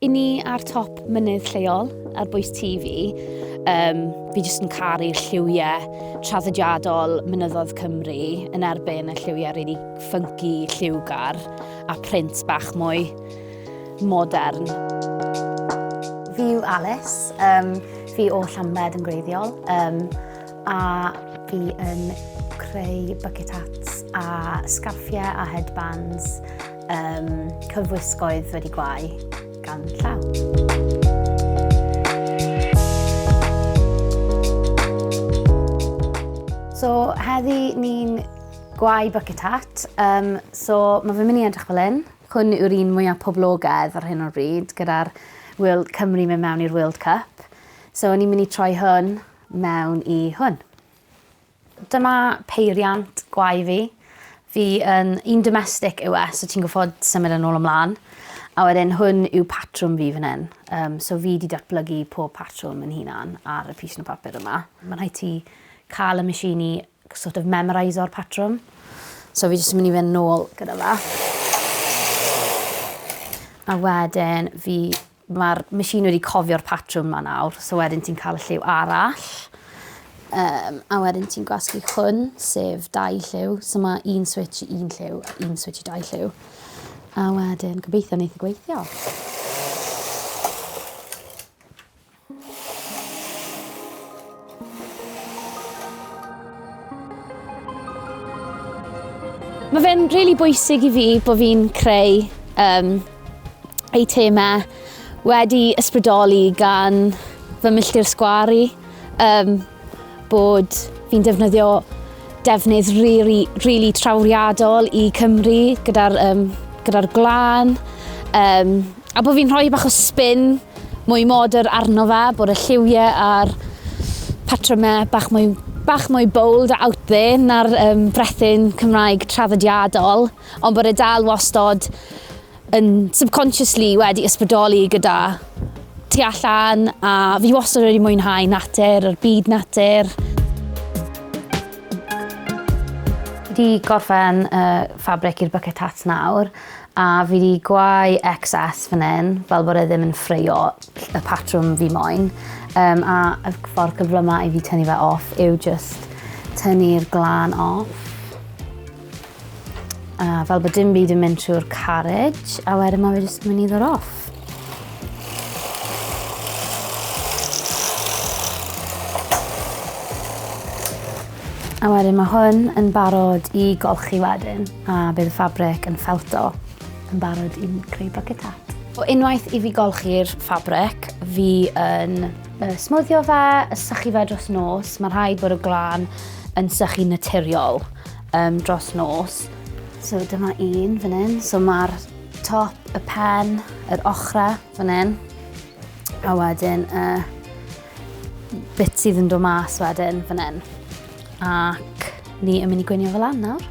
I ni ar top mynydd lleol, ar bwys TV, fi jyst yn caru'r lliwiau traddodiadol mynyddodd Cymru yn erbyn y lliwiau really funky lliwgar a print bach mwy modern. Fi yw Alis, fi o Llambed yn gwreiddiol, a fi yn creu bucket hats a scarffiau a headbands, cyfwisgoedd wedi gwau gan llaw. So heddi ni'n gwau bucket hat, so mae fe'n mynd i edrych fel hyn. Hwn yw'r un mwyaf poblogaidd ar hyn o'r bryd, gyda'r Cymru mynd mewn i'r World Cup. So ni'n mynd i troi hwn mewn i hwn. Dyma peiriant gwau fi. Fi yn un domestic yw so ti'n goffod symud yn ôl ymlaen. A wedyn hwn yw patrwm fi fan hyn. So fi wedi datblygu pob patrwm yn hunan ar y pys o papur yma. Mae'n rhaid ti cael y machine i sort of memoriso'r patrwm. So fi jyst yn mynd i fynd nôl gyda fe. A wedyn mae'r machine wedi cofio'r patrwm yma nawr. So wedyn ti'n cael y lliw arall. A wedyn ti'n gwasgu hwn, sef 2 lliw. So mae un switch i 1 lliw a un switch i 2 lliw. A wedyn gobeithio wneith gweithio. Mae fe'n rili bwysig i fi bod fi'n creu eitemau wedi ysbrydoli gan fy milltir sgwari, bod fi'n defnyddio defnydd rili trawriadol i Cymru gyda'r gwlân, a bod fi'n rhoi bach o spin mwy modern arno fe, bod y lliwiau a'r patrymau bach mwy bold a out there na'r brethyn Cymraeg traddodiadol, ond bod e dal wastod yn subconsciously wedi ysbrydoli gyda tu allan, a fi wastad wedi mwynhau natur, yr byd natur. Fi wedi gorffen ffabric i'r bucket hats nawr, a fi wedi gwau excess fan hyn, fel bod e ddim yn ffreio y patrwm fi moyn. A y ffordd cyflymau i fi tynnu fe off yw just tynnu'r gwlân off. Fel bod dim byd yn mynd trwy'r carriage, a wedyn mae fe jyst yn mynd i ddod off. A wedyn mae hwn yn barod i golchi wedyn, a bydd y ffabric yn ffelto yn barod i'n creu bucket hat. Unwaith i fi golchi'r ffabric, fi yn smwddio fe, sychu fe dros nos. Mae'n rhaid bod y gwlân yn sychu naturiol dros nos. So dyma un fan hyn. So mae'r top, y pen, yr ochrau fan hyn. A wedyn bit sydd yn dod mas wedyn fan hyn. Ac ni yn mynd i gwynio fel lan nawr.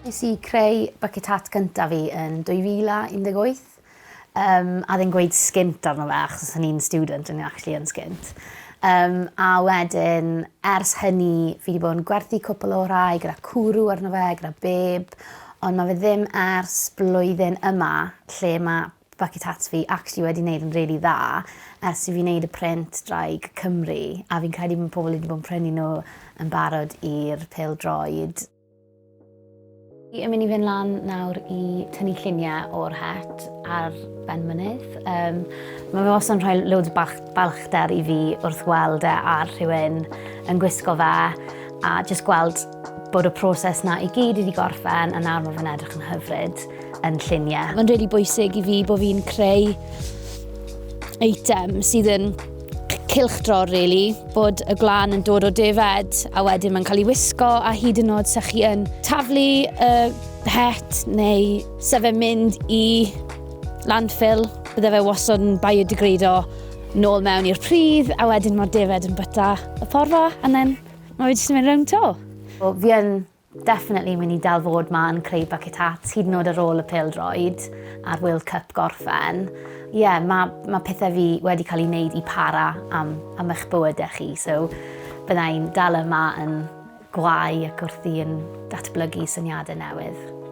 Nes i creu bucket hat gyntaf fi yn 2018. A ddim gweud skint arno fe, achos o'n i'n student, o'n i'n actually yn skint. A wedyn, ers hynny, fi wedi bod yn gwerthu cwpl o rai gyda cwrw arno fe, gyda bib, ond mae fe ddim ers blwyddyn yma, lle mae bucket hats fi actually wedi wneud yn rili dda, ers i fi wneud y print draig Cymru, a fi'n credu bod pobl wedi bod yn prynu nhw yn barod i'r pêl-droed. Fi'n mynd i fynd lan nawr i tynnu lluniau o'r het ar ben mynydd. Mae fe wastad yn rhoi loads o balchder i fi wrth weld e ar rhywun yn gwisgo fe, a jyst gweld bod y proses na i gyd wedi gorffen, a nawr mae fe'n edrych yn hyfryd yn lluniau. Mae'n rili bwysig i fi bod fi'n creu eitem sydd yn cylchdro, really, bod y gwlân yn dod o defed, a wedyn mae'n cael ei wisgo, a hyd yn oed sy'ch chi yn taflu y het neu sef e'n mynd i landfill, bydde fe wastad yn biodegrado nôl mewn i'r pridd, a wedyn mae'r defed yn byta y porfa, a then mae fe jyst yn mynd rownd to. Fi yn definitely mynd i dal fod ma yn creu bucket hats, hyd yn oed ar ôl y pêl-droed a'r World Cup gorffen. Mae pethau fi wedi cael ei wneud i para am eich bywydau chi, so byddai'n dal yma yn gwau ac wrthi yn datblygu syniadau newydd.